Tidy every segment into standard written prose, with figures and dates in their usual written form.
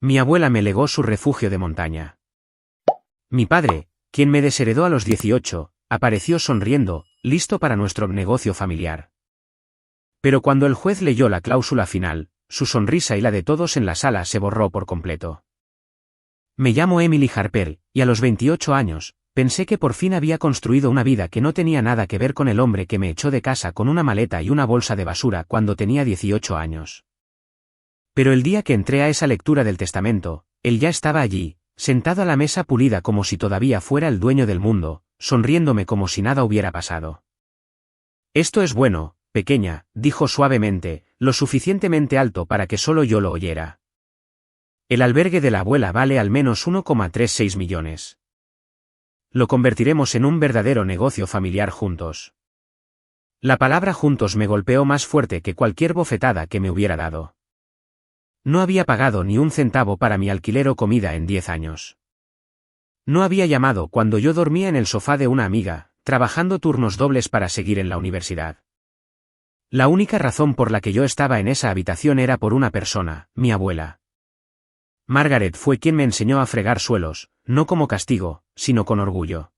Mi abuela me legó su refugio de montaña. Mi padre, quien me desheredó a los 18, apareció sonriendo, listo para nuestro negocio familiar. Pero cuando el juez leyó la cláusula final, su sonrisa y la de todos en la sala se borró por completo. Me llamo Emily Harper, y a los 28 años, pensé que por fin había construido una vida que no tenía nada que ver con el hombre que me echó de casa con una maleta y una bolsa de basura cuando tenía 18 años. Pero el día que entré a esa lectura del testamento, él ya estaba allí, sentado a la mesa pulida como si todavía fuera el dueño del mundo, sonriéndome como si nada hubiera pasado. Esto es bueno, pequeña, dijo suavemente, lo suficientemente alto para que solo yo lo oyera. El albergue de la abuela vale al menos 1,36 millones. Lo convertiremos en un verdadero negocio familiar juntos. La palabra juntos me golpeó más fuerte que cualquier bofetada que me hubiera dado. No había pagado ni un centavo para mi alquiler o comida en 10 años. No había llamado cuando yo dormía en el sofá de una amiga, trabajando turnos dobles para seguir en la universidad. La única razón por la que yo estaba en esa habitación era por una persona, mi abuela. Margaret fue quien me enseñó a fregar suelos, no como castigo, sino con orgullo.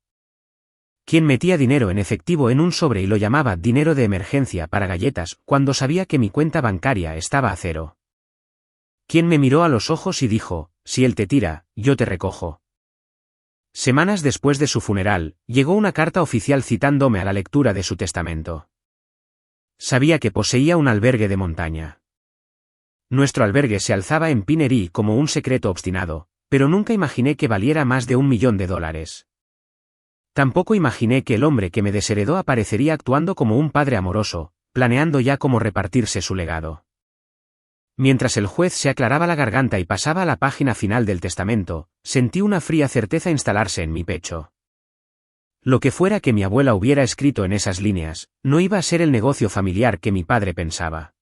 Quien metía dinero en efectivo en un sobre y lo llamaba dinero de emergencia para galletas, cuando sabía que mi cuenta bancaria estaba a cero. Quien me miró a los ojos y dijo, si él te tira, yo te recojo. Semanas después de su funeral, llegó una carta oficial citándome a la lectura de su testamento. Sabía que poseía un albergue de montaña. Nuestro albergue se alzaba en Pinery como un secreto obstinado, pero nunca imaginé que valiera más de $1 millón. Tampoco imaginé que el hombre que me desheredó aparecería actuando como un padre amoroso, planeando ya cómo repartirse su legado. Mientras el juez se aclaraba la garganta y pasaba a la página final del testamento, sentí una fría certeza instalarse en mi pecho. Lo que fuera que mi abuela hubiera escrito en esas líneas, no iba a ser el negocio familiar que mi padre pensaba.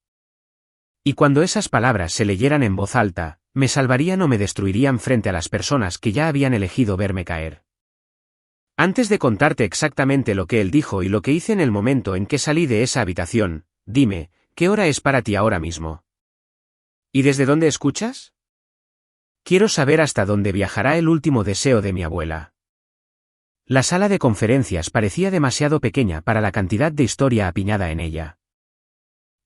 Y cuando esas palabras se leyeran en voz alta, me salvarían o me destruirían frente a las personas que ya habían elegido verme caer. Antes de contarte exactamente lo que él dijo y lo que hice en el momento en que salí de esa habitación, dime, ¿qué hora es para ti ahora mismo? ¿Y desde dónde escuchas? Quiero saber hasta dónde viajará el último deseo de mi abuela. La sala de conferencias parecía demasiado pequeña para la cantidad de historia apiñada en ella.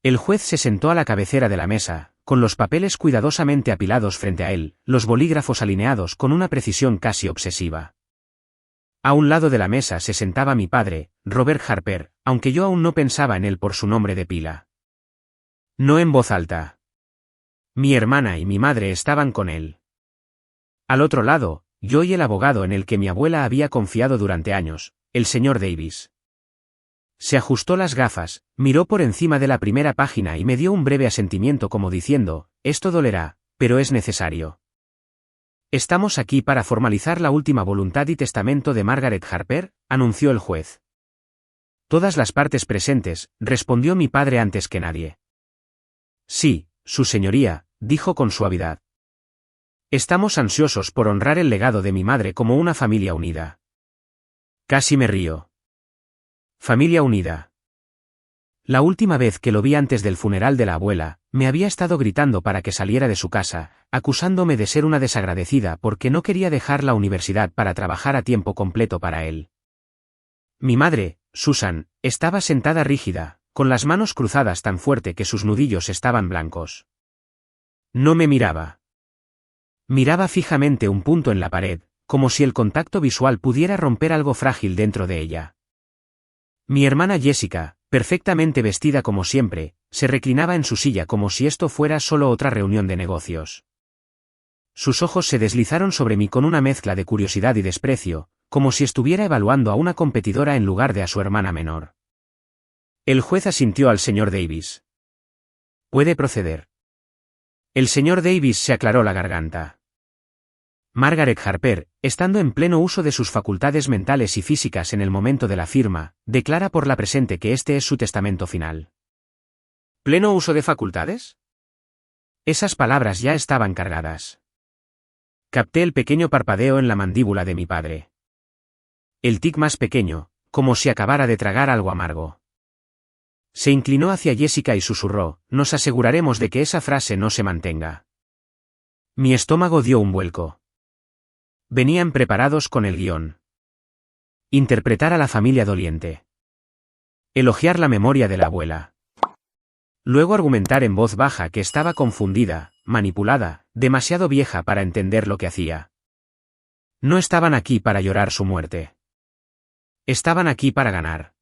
El juez se sentó a la cabecera de la mesa, con los papeles cuidadosamente apilados frente a él, los bolígrafos alineados con una precisión casi obsesiva. A un lado de la mesa se sentaba mi padre, Robert Harper, aunque yo aún no pensaba en él por su nombre de pila. No en voz alta. Mi hermana y mi madre estaban con él. Al otro lado, yo y el abogado en el que mi abuela había confiado durante años, el señor Davis. Se ajustó las gafas, miró por encima de la primera página y me dio un breve asentimiento como diciendo, esto dolerá, pero es necesario. Estamos aquí para formalizar la última voluntad y testamento de Margaret Harper, anunció el juez. Todas las partes presentes, respondió mi padre antes que nadie. Sí, su señoría, dijo con suavidad. Estamos ansiosos por honrar el legado de mi madre como una familia unida. Casi me río. Familia unida. La última vez que lo vi antes del funeral de la abuela, me había estado gritando para que saliera de su casa, acusándome de ser una desagradecida porque no quería dejar la universidad para trabajar a tiempo completo para él. Mi madre, Susan, estaba sentada rígida, con las manos cruzadas tan fuerte que sus nudillos estaban blancos. No me miraba. Miraba fijamente un punto en la pared, como si el contacto visual pudiera romper algo frágil dentro de ella. Mi hermana Jessica, perfectamente vestida como siempre, se reclinaba en su silla como si esto fuera solo otra reunión de negocios. Sus ojos se deslizaron sobre mí con una mezcla de curiosidad y desprecio, como si estuviera evaluando a una competidora en lugar de a su hermana menor. El juez asintió al señor Davis. Puede proceder. El señor Davis se aclaró la garganta. Margaret Harper, estando en pleno uso de sus facultades mentales y físicas en el momento de la firma, declara por la presente que este es su testamento final. ¿Pleno uso de facultades? Esas palabras ya estaban cargadas. Capté el pequeño parpadeo en la mandíbula de mi padre. El tic más pequeño, como si acabara de tragar algo amargo. Se inclinó hacia Jessica y susurró, nos aseguraremos de que esa frase no se mantenga. Mi estómago dio un vuelco. Venían preparados con el guión. Interpretar a la familia doliente. Elogiar la memoria de la abuela. Luego argumentar en voz baja que estaba confundida, manipulada, demasiado vieja para entender lo que hacía. No estaban aquí para llorar su muerte. Estaban aquí para ganar.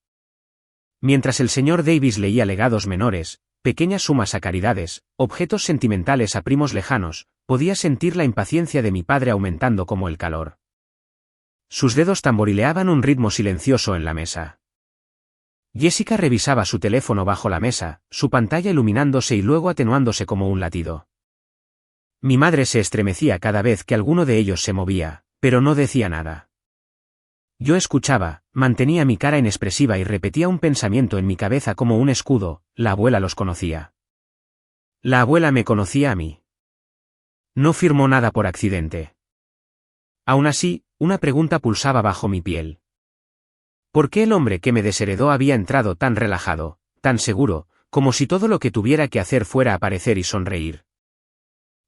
Mientras el señor Davis leía legados menores, pequeñas sumas a caridades, objetos sentimentales a primos lejanos, podía sentir la impaciencia de mi padre aumentando como el calor. Sus dedos tamborileaban un ritmo silencioso en la mesa. Jessica revisaba su teléfono bajo la mesa, su pantalla iluminándose y luego atenuándose como un latido. Mi madre se estremecía cada vez que alguno de ellos se movía, pero no decía nada. Yo escuchaba, mantenía mi cara inexpresiva y repetía un pensamiento en mi cabeza como un escudo: la abuela los conocía. La abuela me conocía a mí. No firmó nada por accidente. Aún así, una pregunta pulsaba bajo mi piel. ¿Por qué el hombre que me desheredó había entrado tan relajado, tan seguro, como si todo lo que tuviera que hacer fuera aparecer y sonreír?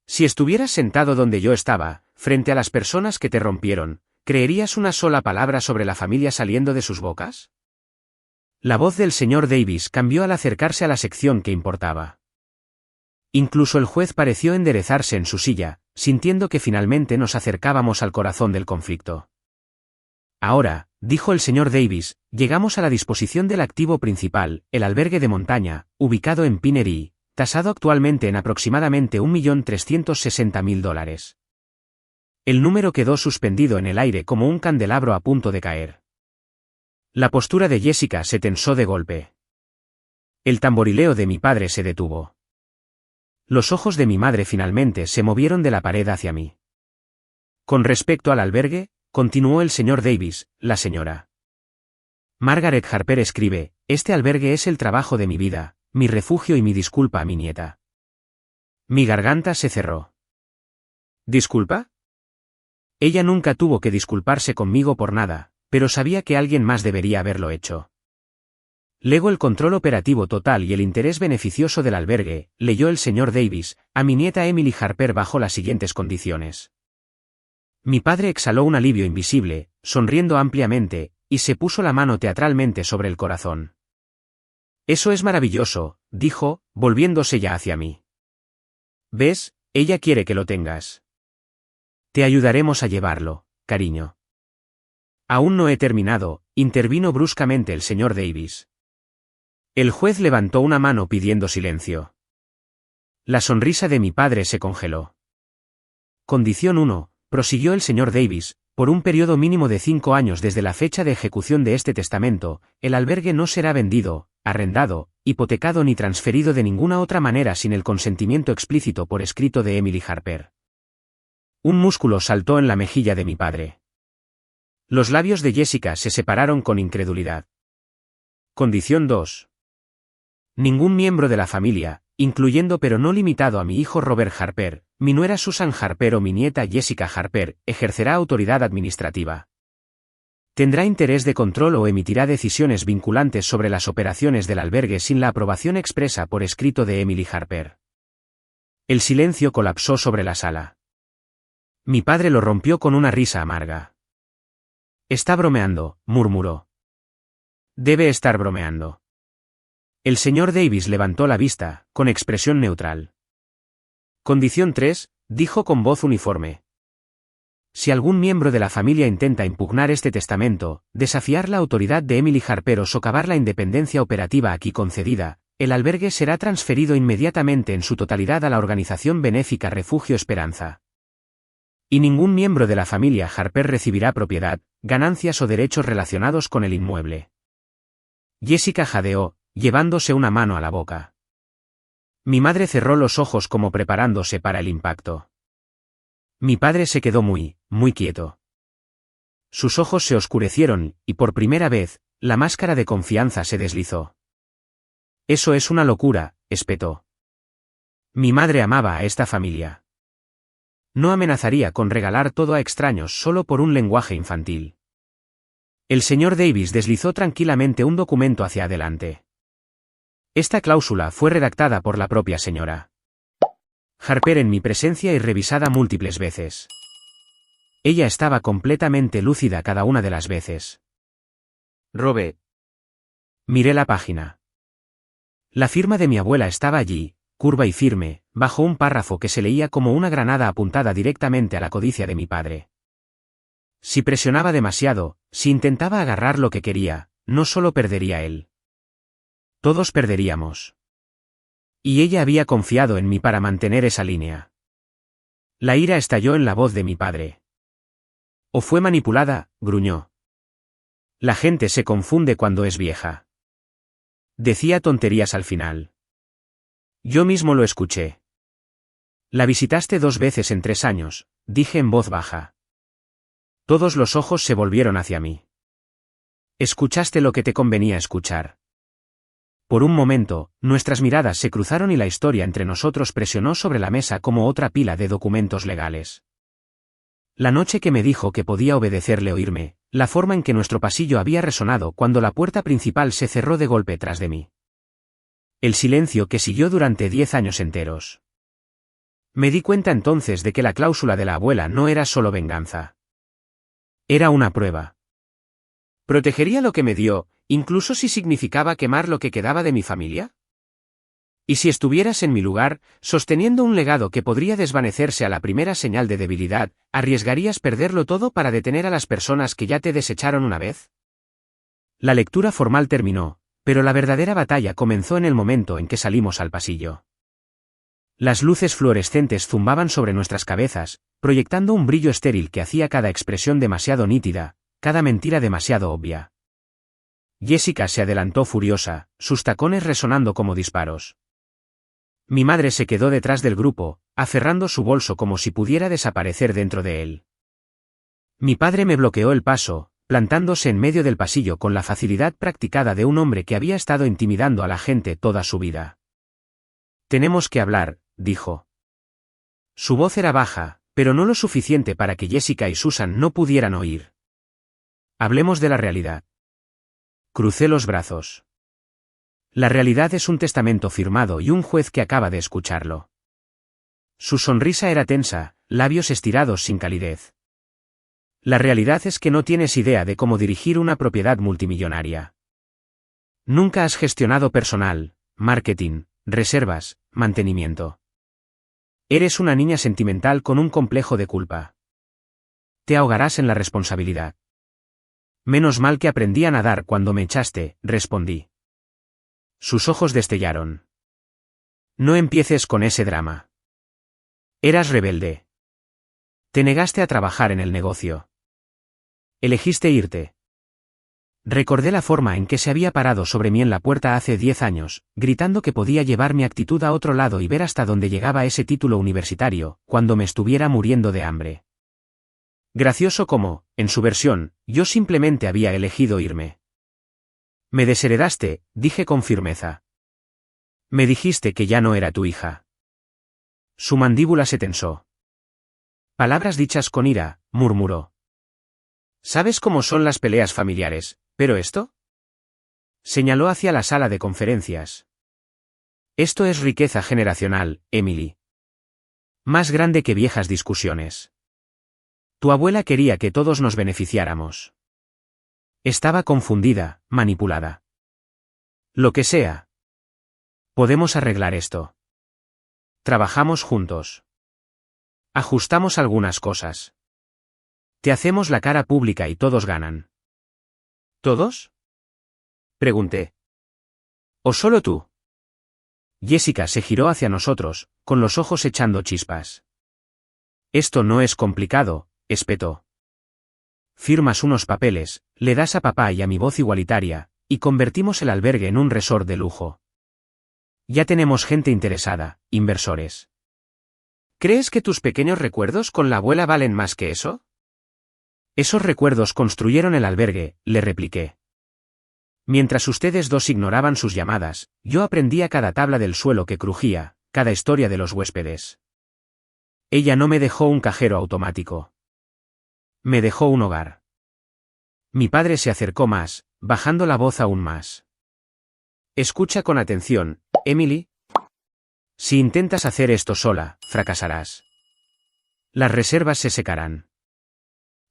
Si estuvieras sentado donde yo estaba, frente a las personas que te rompieron, ¿creerías una sola palabra sobre la familia saliendo de sus bocas? La voz del señor Davis cambió al acercarse a la sección que importaba. Incluso el juez pareció enderezarse en su silla, sintiendo que finalmente nos acercábamos al corazón del conflicto. Ahora, dijo el señor Davis, llegamos a la disposición del activo principal, el albergue de montaña, ubicado en Pinery, tasado actualmente en aproximadamente $1.360.000. El número quedó suspendido en el aire como un candelabro a punto de caer. La postura de Jessica se tensó de golpe. El tamborileo de mi padre se detuvo. Los ojos de mi madre finalmente se movieron de la pared hacia mí. Con respecto al albergue, continuó el señor Davis, la señora Margaret Harper escribe: este albergue es el trabajo de mi vida, mi refugio y mi disculpa a mi nieta. Mi garganta se cerró. ¿Disculpa? Ella nunca tuvo que disculparse conmigo por nada, pero sabía que alguien más debería haberlo hecho. Legó el control operativo total y el interés beneficioso del albergue, leyó el señor Davis, a mi nieta Emily Harper bajo las siguientes condiciones. Mi padre exhaló un alivio invisible, sonriendo ampliamente, y se puso la mano teatralmente sobre el corazón. Eso es maravilloso, dijo, volviéndose ya hacia mí. ¿Ves? Ella quiere que lo tengas. Te ayudaremos a llevarlo, cariño. Aún no he terminado, intervino bruscamente el señor Davis. El juez levantó una mano pidiendo silencio. La sonrisa de mi padre se congeló. Condición 1. Prosiguió el señor Davis, por un periodo mínimo de 5 años desde la fecha de ejecución de este testamento, el albergue no será vendido, arrendado, hipotecado ni transferido de ninguna otra manera sin el consentimiento explícito por escrito de Emily Harper. Un músculo saltó en la mejilla de mi padre. Los labios de Jessica se separaron con incredulidad. Condición 2. Ningún miembro de la familia, incluyendo pero no limitado a mi hijo Robert Harper, mi nuera Susan Harper o mi nieta Jessica Harper, ejercerá autoridad administrativa. Tendrá interés de control o emitirá decisiones vinculantes sobre las operaciones del albergue sin la aprobación expresa por escrito de Emily Harper. El silencio colapsó sobre la sala. Mi padre lo rompió con una risa amarga. Está bromeando, murmuró. Debe estar bromeando. El señor Davis levantó la vista, con expresión neutral. Condición 3, dijo con voz uniforme. Si algún miembro de la familia intenta impugnar este testamento, desafiar la autoridad de Emily Harper o socavar la independencia operativa aquí concedida, el albergue será transferido inmediatamente en su totalidad a la organización benéfica Refugio Esperanza. Y ningún miembro de la familia Harper recibirá propiedad, ganancias o derechos relacionados con el inmueble. Jessica jadeó, llevándose una mano a la boca. Mi madre cerró los ojos como preparándose para el impacto. Mi padre se quedó muy quieto. Sus ojos se oscurecieron, y por primera vez, la máscara de confianza se deslizó. Eso es una locura, espetó. Mi madre amaba a esta familia. No amenazaría con regalar todo a extraños solo por un lenguaje infantil. El señor Davis deslizó tranquilamente un documento hacia adelante. Esta cláusula fue redactada por la propia señora Harper en mi presencia y revisada múltiples veces. Ella estaba completamente lúcida cada una de las veces. Robe. Miré la página. La firma de mi abuela estaba allí, curva y firme, bajo un párrafo que se leía como una granada apuntada directamente a la codicia de mi padre. Si presionaba demasiado, si intentaba agarrar lo que quería, no solo perdería él. Todos perderíamos. Y ella había confiado en mí para mantener esa línea. La ira estalló en la voz de mi padre. ¿O fue manipulada?, gruñó. La gente se confunde cuando es vieja. Decía tonterías al final. Yo mismo lo escuché. La visitaste 2 veces en 3 años, dije en voz baja. Todos los ojos se volvieron hacia mí. Escuchaste lo que te convenía escuchar. Por un momento, nuestras miradas se cruzaron y la historia entre nosotros presionó sobre la mesa como otra pila de documentos legales. La noche que me dijo que podía obedecerle o irme, la forma en que nuestro pasillo había resonado cuando la puerta principal se cerró de golpe tras de mí. El silencio que siguió durante 10 años enteros. Me di cuenta entonces de que la cláusula de la abuela no era solo venganza. Era una prueba. ¿Protegería lo que me dio, incluso si significaba quemar lo que quedaba de mi familia? Y si estuvieras en mi lugar, sosteniendo un legado que podría desvanecerse a la primera señal de debilidad, ¿arriesgarías perderlo todo para detener a las personas que ya te desecharon una vez? La lectura formal terminó, pero la verdadera batalla comenzó en el momento en que salimos al pasillo. Las luces fluorescentes zumbaban sobre nuestras cabezas, proyectando un brillo estéril que hacía cada expresión demasiado nítida, cada mentira demasiado obvia. Jessica se adelantó furiosa, sus tacones resonando como disparos. Mi madre se quedó detrás del grupo, aferrando su bolso como si pudiera desaparecer dentro de él. Mi padre me bloqueó el paso, plantándose en medio del pasillo con la facilidad practicada de un hombre que había estado intimidando a la gente toda su vida. Tenemos que hablar, dijo. Su voz era baja, pero no lo suficiente para que Jessica y Susan no pudieran oír. Hablemos de la realidad. Crucé los brazos. La realidad es un testamento firmado y un juez que acaba de escucharlo. Su sonrisa era tensa, labios estirados sin calidez. La realidad es que no tienes idea de cómo dirigir una propiedad multimillonaria. Nunca has gestionado personal, marketing, reservas, mantenimiento. Eres una niña sentimental con un complejo de culpa. Te ahogarás en la responsabilidad. Menos mal que aprendí a nadar cuando me echaste, respondí. Sus ojos destellaron. No empieces con ese drama. Eras rebelde. Te negaste a trabajar en el negocio. Elegiste irte. Recordé la forma en que se había parado sobre mí en la puerta hace 10 años, gritando que podía llevar mi actitud a otro lado y ver hasta dónde llegaba ese título universitario, cuando me estuviera muriendo de hambre. Gracioso como, en su versión, yo simplemente había elegido irme. Me desheredaste, dije con firmeza. Me dijiste que ya no era tu hija. Su mandíbula se tensó. Palabras dichas con ira, murmuró. ¿Sabes cómo son las peleas familiares, pero esto? Señaló hacia la sala de conferencias. Esto es riqueza generacional, Emily. Más grande que viejas discusiones. Tu abuela quería que todos nos beneficiáramos. Estaba confundida, manipulada. Lo que sea. Podemos arreglar esto. Trabajamos juntos. Ajustamos algunas cosas. Te hacemos la cara pública y todos ganan. ¿Todos?, pregunté. ¿O solo tú? Jessica se giró hacia nosotros, con los ojos echando chispas. Esto no es complicado, espetó. Firmas unos papeles, le das a papá y a mi voz igualitaria, y convertimos el albergue en un resort de lujo. Ya tenemos gente interesada, inversores. ¿Crees que tus pequeños recuerdos con la abuela valen más que eso? Esos recuerdos construyeron el albergue, le repliqué. Mientras ustedes dos ignoraban sus llamadas, yo aprendía cada tabla del suelo que crujía, cada historia de los huéspedes. Ella no me dejó un cajero automático. Me dejó un hogar. Mi padre se acercó más, bajando la voz aún más. Escucha con atención, Emily. Si intentas hacer esto sola, fracasarás. Las reservas se secarán.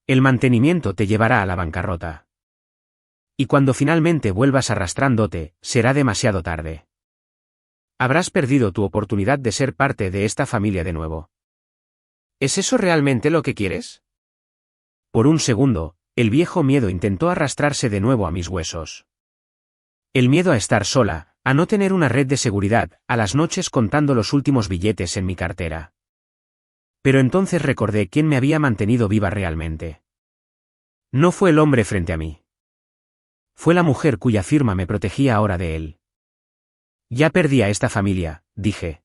El mantenimiento te llevará a la bancarrota. Y cuando finalmente vuelvas arrastrándote, será demasiado tarde. Habrás perdido tu oportunidad de ser parte de esta familia de nuevo. ¿Es eso realmente lo que quieres? Por un segundo, el viejo miedo intentó arrastrarse de nuevo a mis huesos. El miedo a estar sola, a no tener una red de seguridad, a las noches contando los últimos billetes en mi cartera. Pero entonces recordé quién me había mantenido viva realmente. No fue el hombre frente a mí. Fue la mujer cuya firma me protegía ahora de él. Ya perdí a esta familia, dije.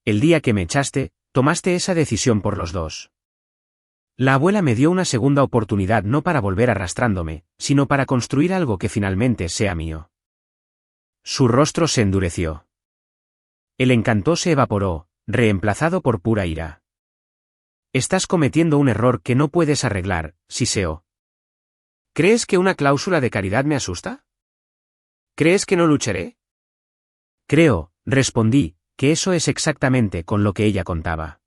El día que me echaste, tomaste esa decisión por los dos. La abuela me dio una segunda oportunidad no para volver arrastrándome, sino para construir algo que finalmente sea mío. Su rostro se endureció. El encanto se evaporó, reemplazado por pura ira. Estás cometiendo un error que no puedes arreglar, Siseo. ¿Crees que una cláusula de caridad me asusta? ¿Crees que no lucharé? Creo, respondí, que eso es exactamente con lo que ella contaba.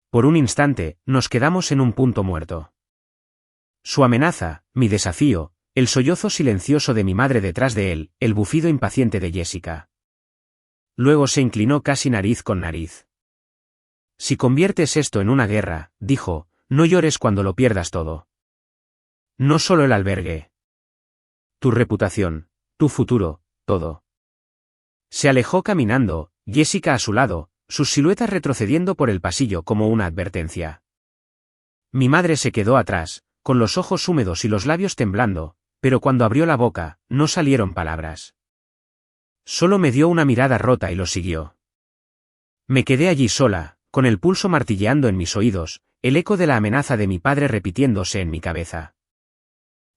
Por un instante, nos quedamos en un punto muerto. Su amenaza, mi desafío, el sollozo silencioso de mi madre detrás de él, el bufido impaciente de Jessica. Luego se inclinó casi nariz con nariz. Si conviertes esto en una guerra, dijo, no llores cuando lo pierdas todo. No solo el albergue. Tu reputación, tu futuro, todo. Se alejó caminando, Jessica a su lado, sus siluetas retrocediendo por el pasillo como una advertencia. Mi madre se quedó atrás, con los ojos húmedos y los labios temblando, pero cuando abrió la boca, no salieron palabras. Solo me dio una mirada rota y lo siguió. Me quedé allí sola, con el pulso martilleando en mis oídos, el eco de la amenaza de mi padre repitiéndose en mi cabeza.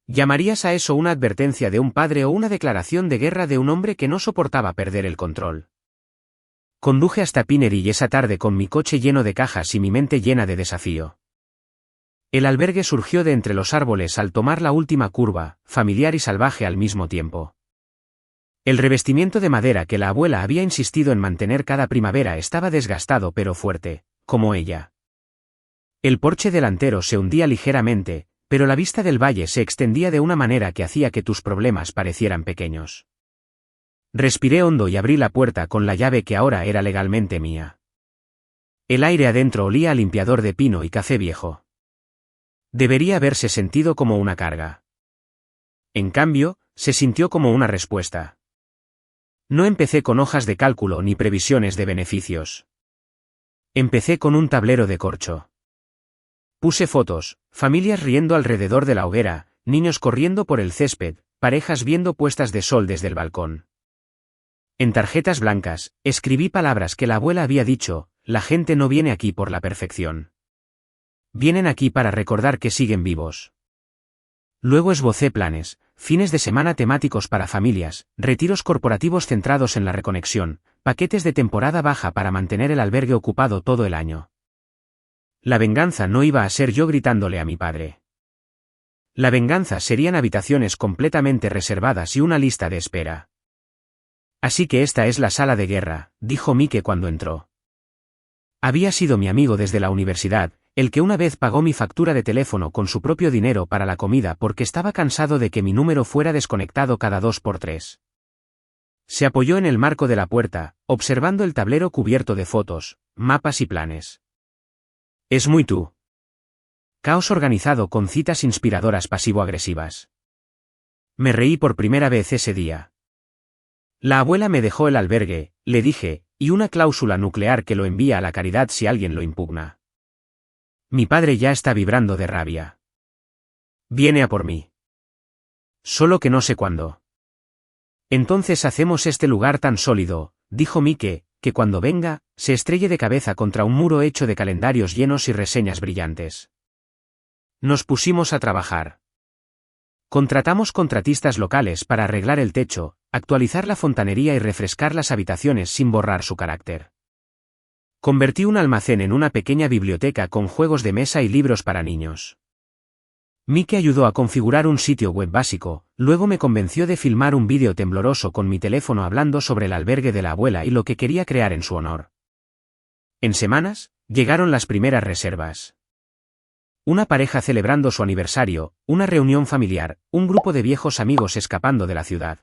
¿Llamarías a eso una advertencia de un padre o una declaración de guerra de un hombre que no soportaba perder el control? Conduje hasta Pinery esa tarde con mi coche lleno de cajas y mi mente llena de desafío. El albergue surgió de entre los árboles al tomar la última curva, familiar y salvaje al mismo tiempo. El revestimiento de madera que la abuela había insistido en mantener cada primavera estaba desgastado pero fuerte, como ella. El porche delantero se hundía ligeramente, pero la vista del valle se extendía de una manera que hacía que tus problemas parecieran pequeños. Respiré hondo y abrí la puerta con la llave que ahora era legalmente mía. El aire adentro olía a limpiador de pino y café viejo. Debería haberse sentido como una carga. En cambio, se sintió como una respuesta. No empecé con hojas de cálculo ni previsiones de beneficios. Empecé con un tablero de corcho. Puse fotos, familias riendo alrededor de la hoguera, niños corriendo por el césped, parejas viendo puestas de sol desde el balcón. En tarjetas blancas, escribí palabras que la abuela había dicho, la gente no viene aquí por la perfección. Vienen aquí para recordar que siguen vivos. Luego esbocé planes, fines de semana temáticos para familias, retiros corporativos centrados en la reconexión, paquetes de temporada baja para mantener el albergue ocupado todo el año. La venganza no iba a ser yo gritándole a mi padre. La venganza serían habitaciones completamente reservadas y una lista de espera. Así que esta es la sala de guerra, dijo Mike cuando entró. Había sido mi amigo desde la universidad, el que una vez pagó mi factura de teléfono con su propio dinero para la comida porque estaba cansado de que mi número fuera desconectado cada 2 por 3. Se apoyó en el marco de la puerta, observando el tablero cubierto de fotos, mapas y planes. Es muy tú. Caos organizado con citas inspiradoras pasivo-agresivas. Me reí por primera vez ese día. La abuela me dejó el albergue, le dije, y una cláusula nuclear que lo envía a la caridad si alguien lo impugna. Mi padre ya está vibrando de rabia. Viene a por mí. Solo que no sé cuándo. Entonces hacemos este lugar tan sólido, dijo Mike, que cuando venga, se estrelle de cabeza contra un muro hecho de calendarios llenos y reseñas brillantes. Nos pusimos a trabajar. Contratamos contratistas locales para arreglar el techo, actualizar la fontanería y refrescar las habitaciones sin borrar su carácter. Convertí un almacén en una pequeña biblioteca con juegos de mesa y libros para niños. Mike ayudó a configurar un sitio web básico, luego me convenció de filmar un vídeo tembloroso con mi teléfono hablando sobre el albergue de la abuela y lo que quería crear en su honor. En semanas, llegaron las primeras reservas. Una pareja celebrando su aniversario, una reunión familiar, un grupo de viejos amigos escapando de la ciudad.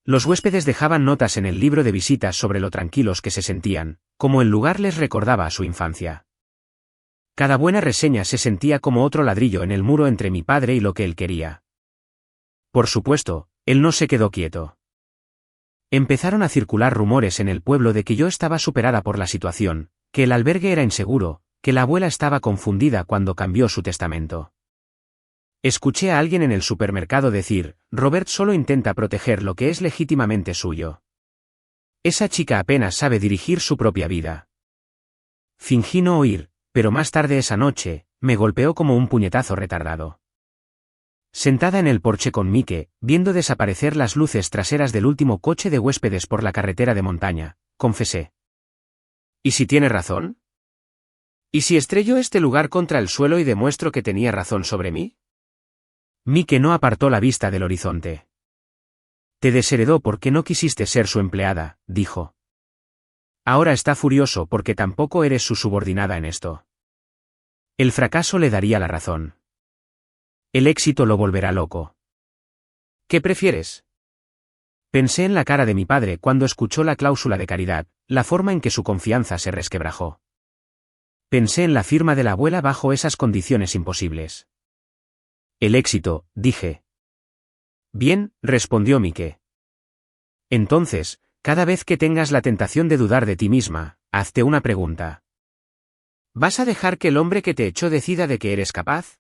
Los huéspedes dejaban notas en el libro de visitas sobre lo tranquilos que se sentían, como el lugar les recordaba a su infancia. Cada buena reseña se sentía como otro ladrillo en el muro entre mi padre y lo que él quería. Por supuesto, él no se quedó quieto. Empezaron a circular rumores en el pueblo de que yo estaba superada por la situación, que el albergue era inseguro, que la abuela estaba confundida cuando cambió su testamento. Escuché a alguien en el supermercado decir, Robert solo intenta proteger lo que es legítimamente suyo. Esa chica apenas sabe dirigir su propia vida. Fingí no oír, pero más tarde esa noche, me golpeó como un puñetazo retardado. Sentada en el porche con Mike, viendo desaparecer las luces traseras del último coche de huéspedes por la carretera de montaña, confesé. ¿Y si tiene razón? ¿Y si estrello este lugar contra el suelo y demuestro que tenía razón sobre mí? Mike no apartó la vista del horizonte. Te desheredó porque no quisiste ser su empleada, dijo. Ahora está furioso porque tampoco eres su subordinada en esto. El fracaso le daría la razón. El éxito lo volverá loco. ¿Qué prefieres? Pensé en la cara de mi padre cuando escuchó la cláusula de caridad, la forma en que su confianza se resquebrajó. Pensé en la firma de la abuela bajo esas condiciones imposibles. El éxito, dije. Bien, respondió Mike. Entonces, cada vez que tengas la tentación de dudar de ti misma, hazte una pregunta. ¿Vas a dejar que el hombre que te echó decida de que eres capaz?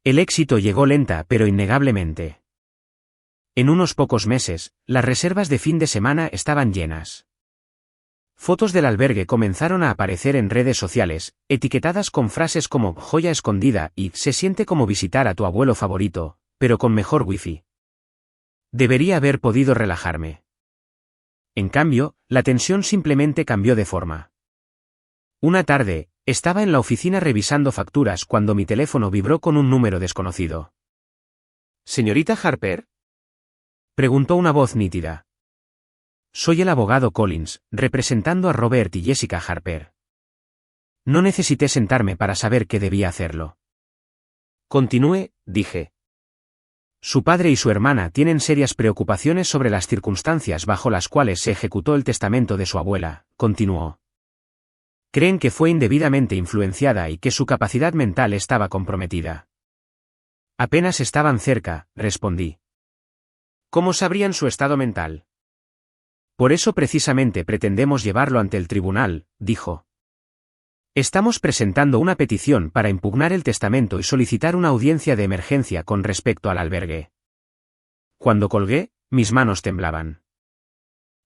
El éxito llegó lenta pero innegablemente. En unos pocos meses, las reservas de fin de semana estaban llenas. Fotos del albergue comenzaron a aparecer en redes sociales, etiquetadas con frases como joya escondida y se siente como visitar a tu abuelo favorito, pero con mejor wifi. Debería haber podido relajarme. En cambio, la tensión simplemente cambió de forma. Una tarde, estaba en la oficina revisando facturas cuando mi teléfono vibró con un número desconocido. ¿Señorita Harper? Preguntó una voz nítida. Soy el abogado Collins, representando a Robert y Jessica Harper. No necesité sentarme para saber que debía hacerlo. Continúe, dije. Su padre y su hermana tienen serias preocupaciones sobre las circunstancias bajo las cuales se ejecutó el testamento de su abuela, continuó. Creen que fue indebidamente influenciada y que su capacidad mental estaba comprometida. Apenas estaban cerca, respondí. ¿Cómo sabrían su estado mental? Por eso precisamente pretendemos llevarlo ante el tribunal, dijo. Estamos presentando una petición para impugnar el testamento y solicitar una audiencia de emergencia con respecto al albergue. Cuando colgué, mis manos temblaban.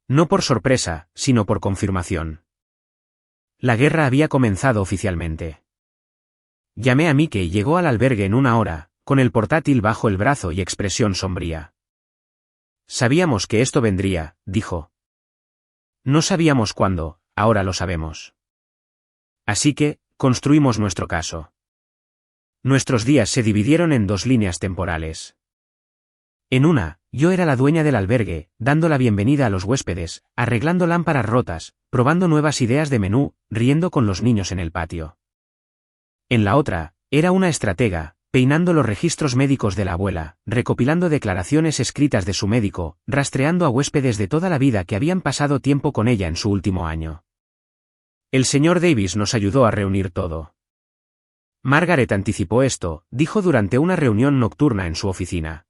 No por sorpresa, sino por confirmación. La guerra había comenzado oficialmente. Llamé a Mike y llegó al albergue en una hora, con el portátil bajo el brazo y expresión sombría. Sabíamos que esto vendría, dijo. No sabíamos cuándo, ahora lo sabemos. Así que, construimos nuestro caso. Nuestros días se dividieron en dos líneas temporales. En una, yo era la dueña del albergue, dando la bienvenida a los huéspedes, arreglando lámparas rotas, probando nuevas ideas de menú, riendo con los niños en el patio. En la otra, era una estratega, peinando los registros médicos de la abuela, recopilando declaraciones escritas de su médico, rastreando a huéspedes de toda la vida que habían pasado tiempo con ella en su último año. El señor Davis nos ayudó a reunir todo. Margaret anticipó esto, dijo durante una reunión nocturna en su oficina.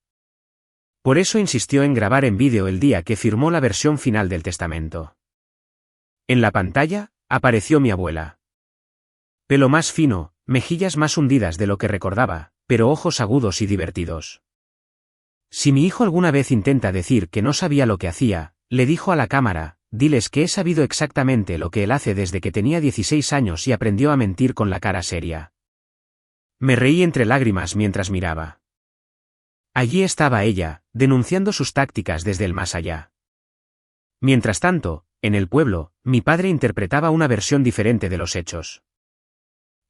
Por eso insistió en grabar en vídeo el día que firmó la versión final del testamento. En la pantalla, apareció mi abuela. Pelo más fino, mejillas más hundidas de lo que recordaba, pero ojos agudos y divertidos. Si mi hijo alguna vez intenta decir que no sabía lo que hacía, le dijo a la cámara, diles que he sabido exactamente lo que él hace desde que tenía 16 años y aprendió a mentir con la cara seria. Me reí entre lágrimas mientras miraba. Allí estaba ella, denunciando sus tácticas desde el más allá. Mientras tanto, en el pueblo, mi padre interpretaba una versión diferente de los hechos.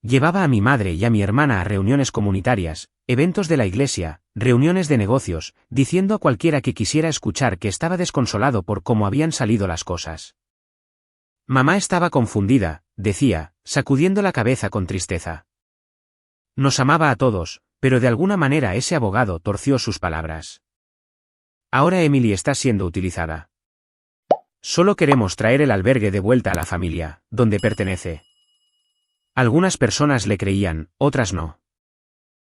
Llevaba a mi madre y a mi hermana a reuniones comunitarias, eventos de la iglesia, reuniones de negocios, diciendo a cualquiera que quisiera escuchar que estaba desconsolado por cómo habían salido las cosas. Mamá estaba confundida, decía, sacudiendo la cabeza con tristeza. Nos amaba a todos, pero de alguna manera ese abogado torció sus palabras. Ahora Emily está siendo utilizada. Solo queremos traer el albergue de vuelta a la familia, donde pertenece. Algunas personas le creían, otras no.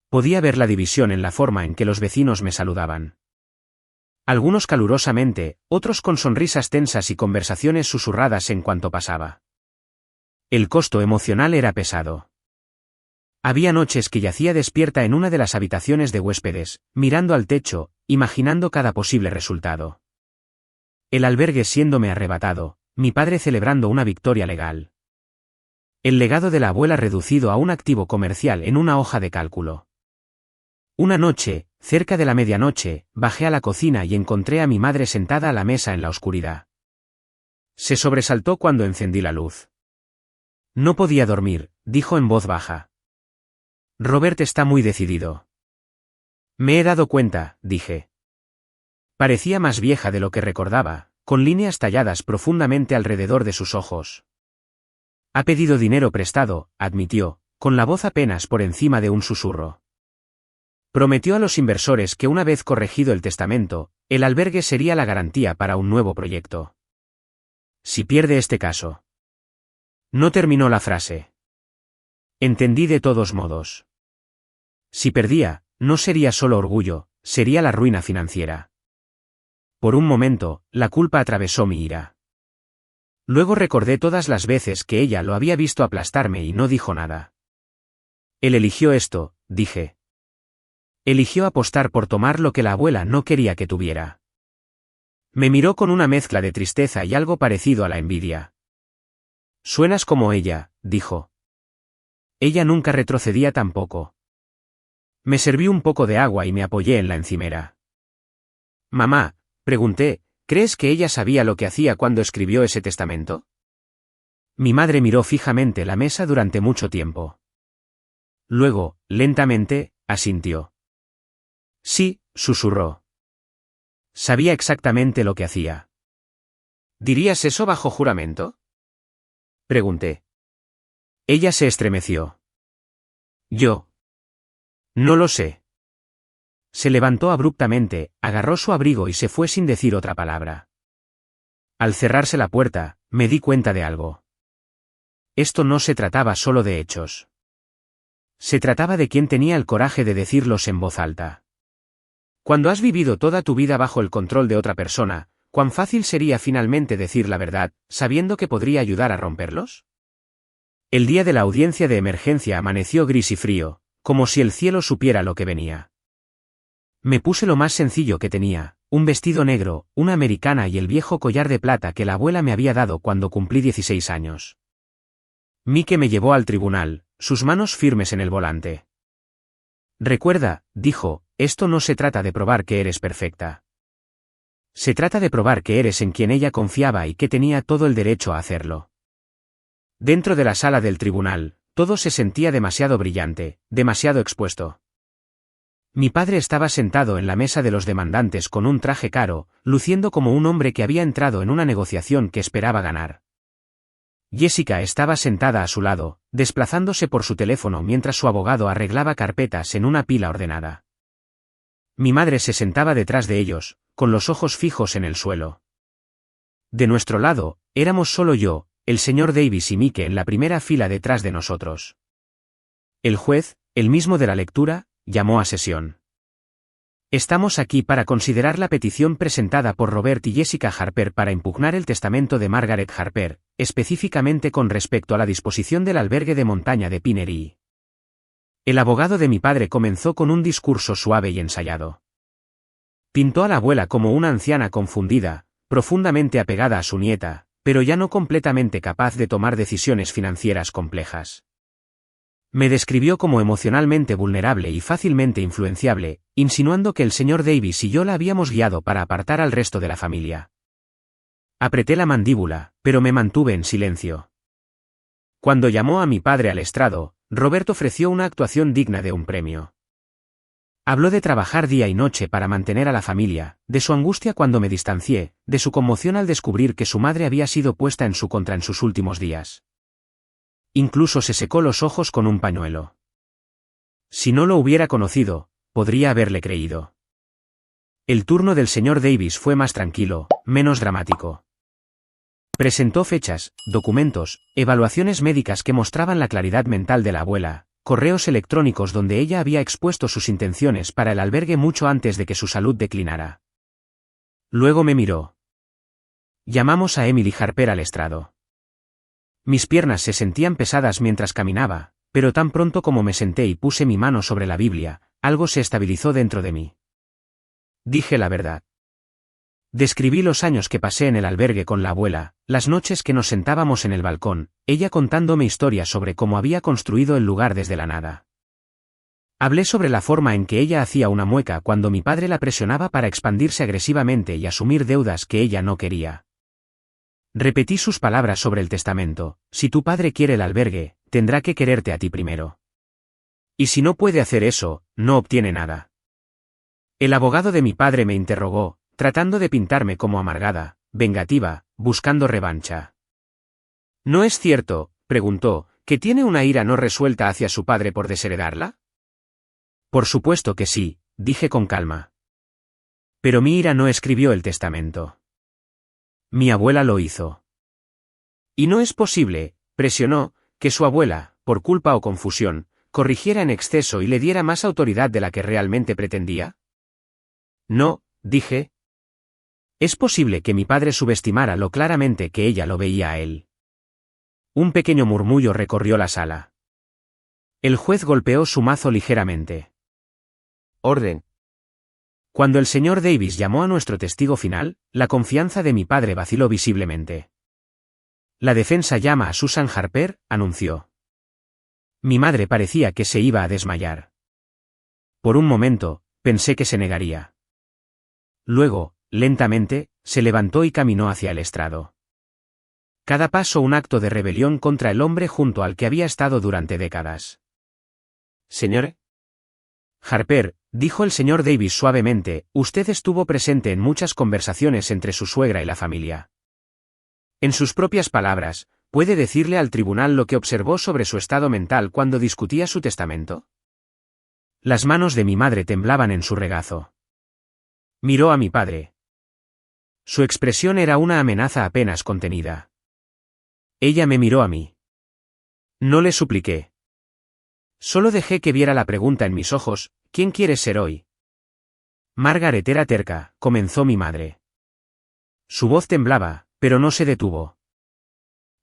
Podía ver la división en la forma en que los vecinos me saludaban. Algunos calurosamente, otros con sonrisas tensas y conversaciones susurradas en cuanto pasaba. El costo emocional era pesado. Había noches que yacía despierta en una de las habitaciones de huéspedes, mirando al techo, imaginando cada posible resultado. El albergue siéndome arrebatado, mi padre celebrando una victoria legal. El legado de la abuela reducido a un activo comercial en una hoja de cálculo. Una noche, cerca de la medianoche, bajé a la cocina y encontré a mi madre sentada a la mesa en la oscuridad. Se sobresaltó cuando encendí la luz. No podía dormir, dijo en voz baja. Robert está muy decidido. Me he dado cuenta, dije. Parecía más vieja de lo que recordaba, con líneas talladas profundamente alrededor de sus ojos. Ha pedido dinero prestado, admitió, con la voz apenas por encima de un susurro. Prometió a los inversores que una vez corregido el testamento, el albergue sería la garantía para un nuevo proyecto. Si pierde este caso. No terminó la frase. Entendí de todos modos. Si perdía, no sería solo orgullo, sería la ruina financiera. Por un momento, la culpa atravesó mi ira. Luego recordé todas las veces que ella lo había visto aplastarme y no dijo nada. Él eligió esto, dije. Eligió apostar por tomar lo que la abuela no quería que tuviera. Me miró con una mezcla de tristeza y algo parecido a la envidia. Suenas como ella, dijo. Ella nunca retrocedía tampoco. Me serví un poco de agua y me apoyé en la encimera. Mamá, pregunté, ¿crees que ella sabía lo que hacía cuando escribió ese testamento? Mi madre miró fijamente la mesa durante mucho tiempo. Luego, lentamente, asintió. Sí, susurró. Sabía exactamente lo que hacía. ¿Dirías eso bajo juramento? Pregunté. Ella se estremeció. Yo. No lo sé. Se levantó abruptamente, agarró su abrigo y se fue sin decir otra palabra. Al cerrarse la puerta, me di cuenta de algo. Esto no se trataba solo de hechos. Se trataba de quién tenía el coraje de decirlos en voz alta. Cuando has vivido toda tu vida bajo el control de otra persona, ¿cuán fácil sería finalmente decir la verdad, sabiendo que podría ayudar a romperlos? El día de la audiencia de emergencia amaneció gris y frío, como si el cielo supiera lo que venía. Me puse lo más sencillo que tenía, un vestido negro, una americana y el viejo collar de plata que la abuela me había dado cuando cumplí 16 años. Mike me llevó al tribunal, sus manos firmes en el volante. Recuerda, dijo, esto no se trata de probar que eres perfecta. Se trata de probar que eres en quien ella confiaba y que tenía todo el derecho a hacerlo. Dentro de la sala del tribunal, todo se sentía demasiado brillante, demasiado expuesto. Mi padre estaba sentado en la mesa de los demandantes con un traje caro, luciendo como un hombre que había entrado en una negociación que esperaba ganar. Jessica estaba sentada a su lado, desplazándose por su teléfono mientras su abogado arreglaba carpetas en una pila ordenada. Mi madre se sentaba detrás de ellos, con los ojos fijos en el suelo. De nuestro lado, éramos solo yo, el señor Davis y Mike en la primera fila detrás de nosotros. El juez, el mismo de la lectura, llamó a sesión. Estamos aquí para considerar la petición presentada por Robert y Jessica Harper para impugnar el testamento de Margaret Harper, específicamente con respecto a la disposición del albergue de montaña de Pinery. El abogado de mi padre comenzó con un discurso suave y ensayado. Pintó a la abuela como una anciana confundida, profundamente apegada a su nieta, pero ya no completamente capaz de tomar decisiones financieras complejas. Me describió como emocionalmente vulnerable y fácilmente influenciable, insinuando que el señor Davis y yo la habíamos guiado para apartar al resto de la familia. Apreté la mandíbula, pero me mantuve en silencio. Cuando llamó a mi padre al estrado, Robert ofreció una actuación digna de un premio. Habló de trabajar día y noche para mantener a la familia, de su angustia cuando me distancié, de su conmoción al descubrir que su madre había sido puesta en su contra en sus últimos días. Incluso se secó los ojos con un pañuelo. Si no lo hubiera conocido, podría haberle creído. El turno del señor Davis fue más tranquilo, menos dramático. Presentó fechas, documentos, evaluaciones médicas que mostraban la claridad mental de la abuela, correos electrónicos donde ella había expuesto sus intenciones para el albergue mucho antes de que su salud declinara. Luego me miró. Llamamos a Emily Harper al estrado. Mis piernas se sentían pesadas mientras caminaba, pero tan pronto como me senté y puse mi mano sobre la Biblia, algo se estabilizó dentro de mí. Dije la verdad. Describí los años que pasé en el albergue con la abuela, las noches que nos sentábamos en el balcón, ella contándome historias sobre cómo había construido el lugar desde la nada. Hablé sobre la forma en que ella hacía una mueca cuando mi padre la presionaba para expandirse agresivamente y asumir deudas que ella no quería. Repetí sus palabras sobre el testamento: si tu padre quiere el albergue, tendrá que quererte a ti primero. Y si no puede hacer eso, no obtiene nada. El abogado de mi padre me interrogó, tratando de pintarme como amargada, vengativa, buscando revancha. ¿No es cierto, preguntó, que tiene una ira no resuelta hacia su padre por desheredarla? Por supuesto que sí, dije con calma. Pero mi ira no escribió el testamento. Mi abuela lo hizo. Y no es posible, presionó, que su abuela, por culpa o confusión, corrigiera en exceso y le diera más autoridad de la que realmente pretendía. No, dije. Es posible que mi padre subestimara lo claramente que ella lo veía a él. Un pequeño murmullo recorrió la sala. El juez golpeó su mazo ligeramente. Orden. Cuando el señor Davis llamó a nuestro testigo final, la confianza de mi padre vaciló visiblemente. La defensa llama a Susan Harper, anunció. Mi madre parecía que se iba a desmayar. Por un momento, pensé que se negaría. Luego, lentamente, se levantó y caminó hacia el estrado. Cada paso un acto de rebelión contra el hombre junto al que había estado durante décadas. Señor Harper, dijo el señor Davis suavemente, usted estuvo presente en muchas conversaciones entre su suegra y la familia. En sus propias palabras, ¿puede decirle al tribunal lo que observó sobre su estado mental cuando discutía su testamento? Las manos de mi madre temblaban en su regazo. Miró a mi padre. Su expresión era una amenaza apenas contenida. Ella me miró a mí. No le supliqué. Solo dejé que viera la pregunta en mis ojos: ¿quién quieres ser hoy? Margaret era terca, comenzó mi madre. Su voz temblaba, pero no se detuvo.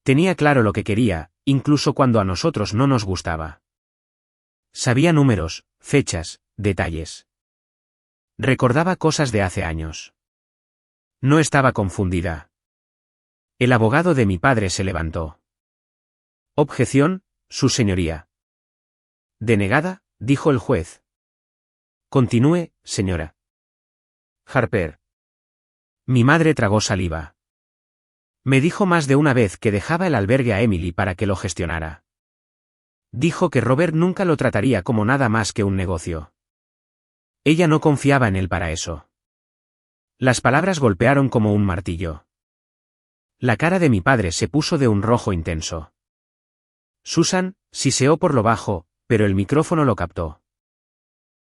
Tenía claro lo que quería, incluso cuando a nosotros no nos gustaba. Sabía números, fechas, detalles. Recordaba cosas de hace años. No estaba confundida. El abogado de mi padre se levantó. Objeción, su señoría. Denegada, dijo el juez. Continúe, señora Harper. Mi madre tragó saliva. Me dijo más de una vez que dejaba el albergue a Emily para que lo gestionara. Dijo que Robert nunca lo trataría como nada más que un negocio. Ella no confiaba en él para eso. Las palabras golpearon como un martillo. La cara de mi padre se puso de un rojo intenso. Susan siseó por lo bajo, pero el micrófono lo captó.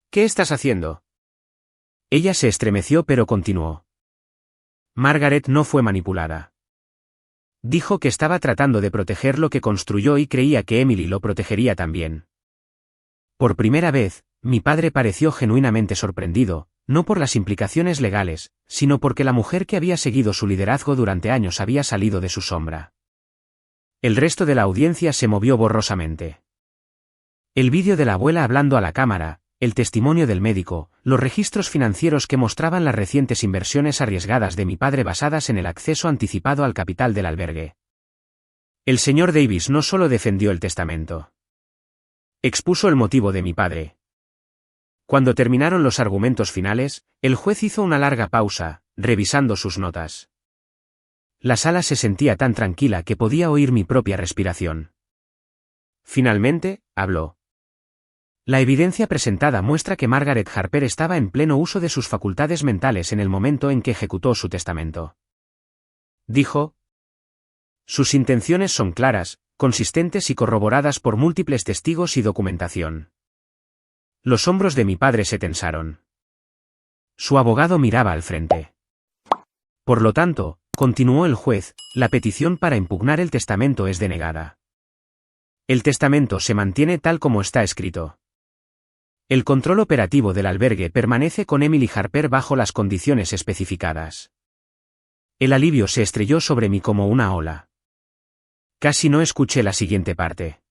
¿Qué estás haciendo? Ella se estremeció pero continuó. Margaret no fue manipulada. Dijo que estaba tratando de proteger lo que construyó y creía que Emily lo protegería también. Por primera vez, mi padre pareció genuinamente sorprendido, no por las implicaciones legales, sino porque la mujer que había seguido su liderazgo durante años había salido de su sombra. El resto de la audiencia se movió borrosamente. El vídeo de la abuela hablando a la cámara, el testimonio del médico, los registros financieros que mostraban las recientes inversiones arriesgadas de mi padre basadas en el acceso anticipado al capital del albergue. El señor Davis no solo defendió el testamento. Expuso el motivo de mi padre. Cuando terminaron los argumentos finales, el juez hizo una larga pausa, revisando sus notas. La sala se sentía tan tranquila que podía oír mi propia respiración. Finalmente, habló. La evidencia presentada muestra que Margaret Harper estaba en pleno uso de sus facultades mentales en el momento en que ejecutó su testamento. Dijo. Sus intenciones son claras, consistentes y corroboradas por múltiples testigos y documentación. Los hombros de mi padre se tensaron. Su abogado miraba al frente. Por lo tanto, continuó el juez, la petición para impugnar el testamento es denegada. El testamento se mantiene tal como está escrito. El control operativo del albergue permanece con Emily Harper bajo las condiciones especificadas. El alivio se estrelló sobre mí como una ola. Casi no escuché la siguiente parte.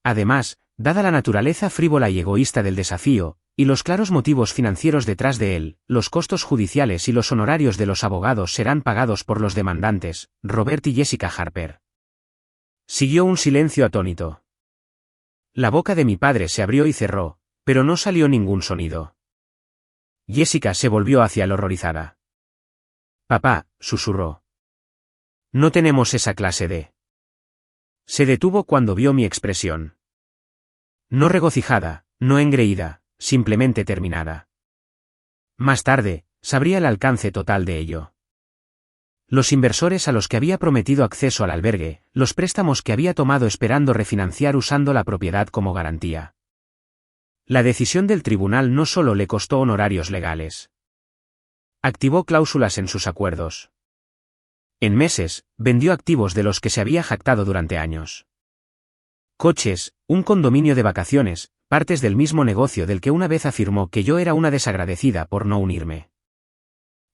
Además, dada la naturaleza frívola y egoísta del desafío, y los claros motivos financieros detrás de él, los costos judiciales y los honorarios de los abogados serán pagados por los demandantes, Robert y Jessica Harper. Siguió un silencio atónito. La boca de mi padre se abrió y cerró, pero no salió ningún sonido. Jessica se volvió hacia él horrorizada. Papá, susurró. No tenemos esa clase de... Se detuvo cuando vio mi expresión. No regocijada, no engreída, simplemente terminada. Más tarde, sabría el alcance total de ello. Los inversores a los que había prometido acceso al albergue, los préstamos que había tomado esperando refinanciar usando la propiedad como garantía. La decisión del tribunal no solo le costó honorarios legales. Activó cláusulas en sus acuerdos. En meses, vendió activos de los que se había jactado durante años. Coches, un condominio de vacaciones, partes del mismo negocio del que una vez afirmó que yo era una desagradecida por no unirme.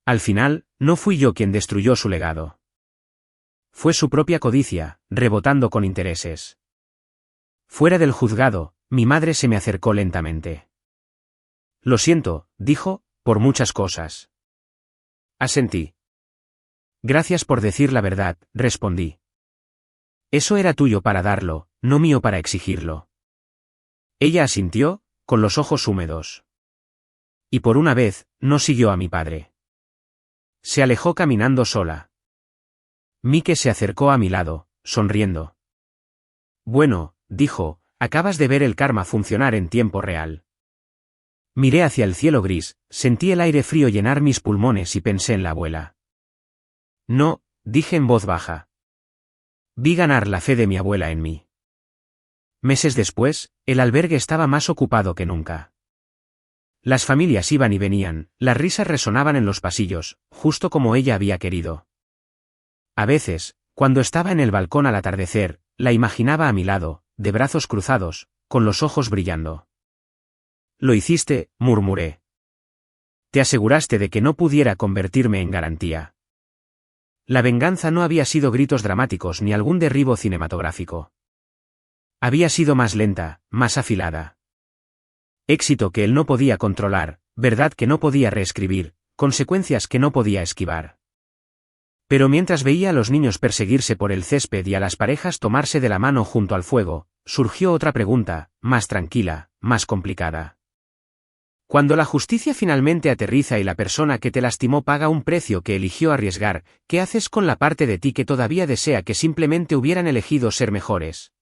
Al final, no fui yo quien destruyó su legado. Fue su propia codicia, rebotando con intereses. Fuera del juzgado, mi madre se me acercó lentamente. Lo siento, dijo, por muchas cosas. Asentí. Gracias por decir la verdad, respondí. Eso era tuyo para darlo, no mío para exigirlo. Ella asintió, con los ojos húmedos. Y por una vez, no siguió a mi padre. Se alejó caminando sola. Mike se acercó a mi lado, sonriendo. Bueno, dijo, acabas de ver el karma funcionar en tiempo real. Miré hacia el cielo gris, sentí el aire frío llenar mis pulmones y pensé en la abuela. No, dije en voz baja. Vi ganar la fe de mi abuela en mí. Meses después, el albergue estaba más ocupado que nunca. Las familias iban y venían, las risas resonaban en los pasillos, justo como ella había querido. A veces, cuando estaba en el balcón al atardecer, la imaginaba a mi lado, de brazos cruzados, con los ojos brillando. Lo hiciste, murmuré. Te aseguraste de que no pudiera convertirme en garantía. La venganza no había sido gritos dramáticos ni algún derribo cinematográfico. Había sido más lenta, más afilada. Éxito que él no podía controlar, verdad que no podía reescribir, consecuencias que no podía esquivar. Pero mientras veía a los niños perseguirse por el césped y a las parejas tomarse de la mano junto al fuego, surgió otra pregunta, más tranquila, más complicada. Cuando la justicia finalmente aterriza y la persona que te lastimó paga un precio que eligió arriesgar, ¿qué haces con la parte de ti que todavía desea que simplemente hubieran elegido ser mejores?